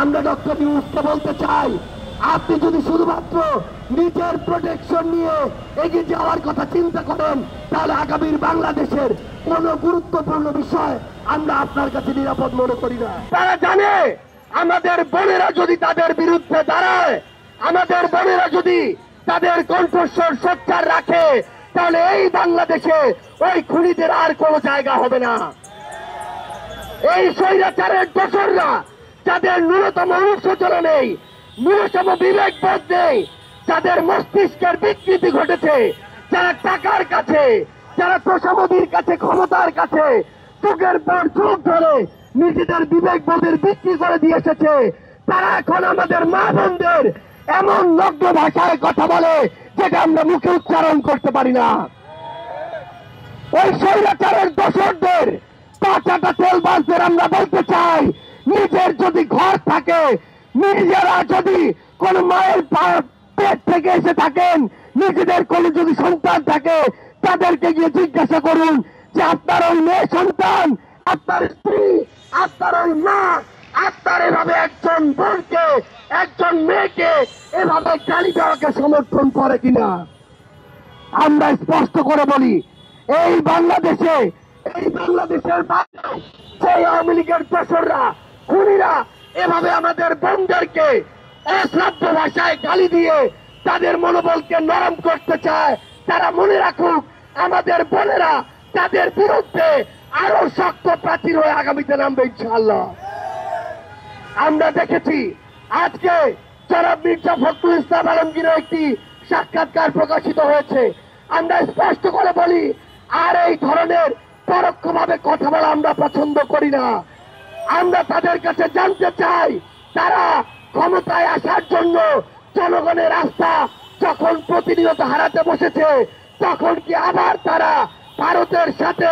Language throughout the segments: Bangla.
আমরা ডক্টর ইউনূসকে বলতে চাই, আপনি যদি শুধুমাত্র নিজের প্রোটেকশন নিয়ে এগিয়ে যাওয়ার কথা চিন্তা করেন, তাহলে আগামীর বাংলাদেশের কোন গুরুত্বপূর্ণ বিষয় আমরা আপনার কাছে নিরাপদ মনে করি না। তারা জানে আমাদের বোনেরা যদি তাদের বিরুদ্ধে দাঁড়ায়, আমাদের বোনেরা যদি তাদের কণ্ঠস্বর সোচ্চার রাখে, তাহলে এই বাংলাদেশে ওই খুনিদের আর কোনো জায়গা হবে না। এই স্বৈরাচারের দোসররা যাদের ন্যূনতম অনুশোচনা নেই, ন্যূনতম বিবেকবোধ নেই, যাদের মস্তিষ্কের বিকৃতি ঘটেছে, যারা টাকার কাছে, যারা তোষামোদীর কাছে, ক্ষমতার কাছে যুগের পর যুগ ধরে নিজেদের বিবেকবোধের বিক্রি করে দিয়ে এসেছে, তারা এখন আমাদের মা বোনদের এমন নগ্ন ভাষায় কথা বলে যেটা আমরা মুখে উচ্চারণ করতে পারি না। ওই স্বৈরাচারের দোসরদের পাঁচাটা তেলবাজদের আমরা বলতে চাই, নিজের যদি ঘর থাকে, নিজেরা যদি কোন মায়ের পেট থেকে এসে থাকেন, নিজেদের কোন যদি সন্তান থাকে, তাদেরকে গিয়ে জিজ্ঞাসা করুন যে আপনার ওই মেয়ে সন্তান, আপনার স্ত্রী, আপনার ওই মা, আপনার এভাবে একজন বোনকে, একজন মেয়েকে এভাবে গালি দেওয়াকে সমর্থন করে কিনা। আমরা স্পষ্ট করে বলি, এই বাংলাদেশের সেই আওয়ামী লীগের দোসররা, খুনিরা এভাবে আমাদের বোনদেরকে অশ্রাব্য ভাষায় গালি দিয়ে তাদের মনোবলকে নরম করতে চায়। তারা মনে রাখুক, আমাদের বোনেরা তাদের বিরুদ্ধে আরো শক্ত প্রাচীর হয়ে আগামীতে নামবে ইনশাআল্লাহ। আমরা দেখেছি আজকে জনাব মির্জা ফখরুল ইসলাম আলমগীরের একটি সাক্ষাৎকার প্রকাশিত হয়েছে। আমরা স্পষ্ট করে বলি, আর এই ধরনের পরোক্ষভাবে কথা বলা আমরা পছন্দ করি না। আমরা তাদের কাছে জানতে চাই, তারা ক্ষমতায় আসার জন্য জনগণের আস্থা যখন প্রতিনিয়ত হারাতে বসেছে, তখন কি আবার তারা ভারতের সাথে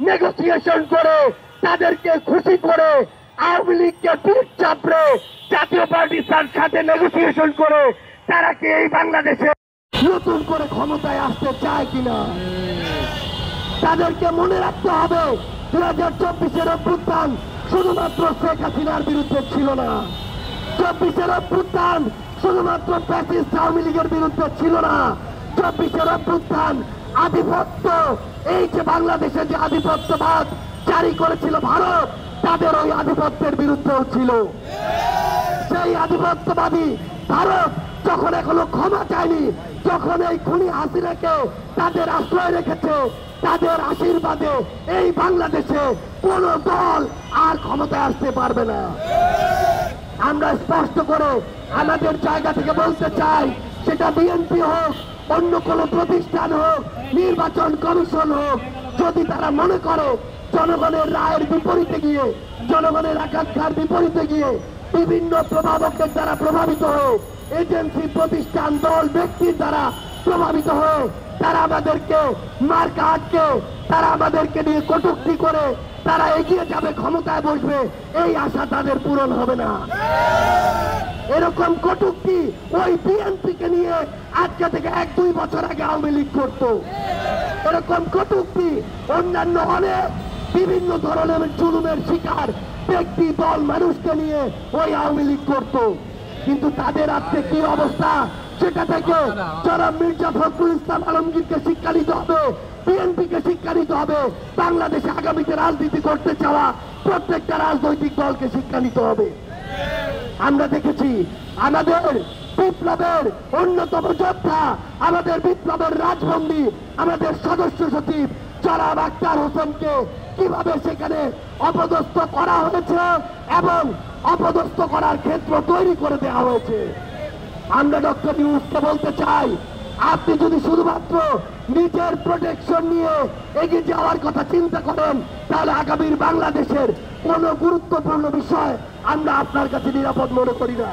নেগোসিয়েশন করে, তাদেরকে খুশি করে, আওয়ামী লীগকে পিঠ চাপড়ে জাতীয় পার্টির সাথে নেগোসিয়েশন করে তারা কি এই বাংলাদেশে নতুন করে ক্ষমতায় আসতে চায় কিনা? তাদেরকে মনে রাখতে হবে, 2024-এর অভ্যুত্থান শুধুমাত্র শেখ হাসিনার বিরুদ্ধে ছিল না। 24-এর অভ্যুত্থান শুধুমাত্র ফ্যাসিস্ট আওয়ামী লীগের বিরুদ্ধে ছিল না। 24-এর অভ্যুত্থান আধিপত্য, এই যে বাংলাদেশে যে আধিপত্যবাদ জারি করেছিল ভারত, তাদের ওই আধিপত্যের বিরুদ্ধেও ছিল। সেই আধিপত্যবাদী ভারত যখন এখনো ক্ষমা চায়নি, যখন এই খুনি হাসিনাকে তাদের আশ্রয় রেখেছে, তাদের আশীর্বাদে এই বাংলাদেশে কোন দল আর ক্ষমতায় আসতে পারবে না। আমরা স্পষ্ট করে আমাদের জায়গা থেকে বলতে চাই, সেটা বিএনপি হোক, অন্য কোন প্রতিষ্ঠান হোক, নির্বাচন কমিশন হোক, যদি তারা মনে করে জনগণের রায়ের বিপরীতে গিয়ে, জনগণের আকাঙ্ক্ষার বিপরীতে গিয়ে বিভিন্ন প্রভাবকের দ্বারা প্রভাবিত হয়ে, এজেন্সি, প্রতিষ্ঠান, দল, ব্যক্তির দ্বারা প্রভাবিত হয়ে তারা আমাদেরকে মার্কা আটকে, তারা আমাদেরকে নিয়ে কটূক্তি করে তারা এগিয়ে যাবে, ক্ষমতায় বসবে, এই আশা তাদের পূরণ হবে না। এরকম কটূক্তি ওই বিএনপিকে নিয়ে আজকে থেকে 1-2 বছর আগে আওয়ামী লীগ করত। এরকম কটূক্তি অন্যান্য অনেক বিভিন্ন ধরনের জুলুমের শিকার ব্যক্তি, দল, মানুষকে নিয়ে ওই আওয়ামী লীগ করত। কিন্তু তাদের আজকে কি অবস্থা, সেটা থেকে জনাব মির্জা ফখরুল ইসলাম আলমগীরকে শিক্ষা নিতে হবে, বিএনপিকে শিক্ষা নিতে হবে। বাংলাদেশে আগামীতে রাজনীতি করতে চাওয়া প্রত্যেকটা রাজনৈতিক দলকে শিক্ষা নিতে হবে। আমরা দেখেছি আমাদের বিপ্লবের অন্যতম যোদ্ধা, আমাদের বিপ্লবের রাজবন্দী, আমাদের সদস্য সচিব জনাব আখতার হোসেনকে কিভাবে সেখানে অপদস্থ করা হয়েছে এবং অপদস্থ করার ক্ষেত্র তৈরি করে দেওয়া হয়েছে। আমরা ডক্টর ইউনূসকে বলতে চাই, আপনি যদি শুধুমাত্র নিজের প্রোটেকশন নিয়ে এগিয়ে যাওয়ার কথা চিন্তা করেন, তাহলে আগামীর বাংলাদেশের কোন গুরুত্বপূর্ণ বিষয় আমরা আপনার কাছে নিরাপদ মনে করি না।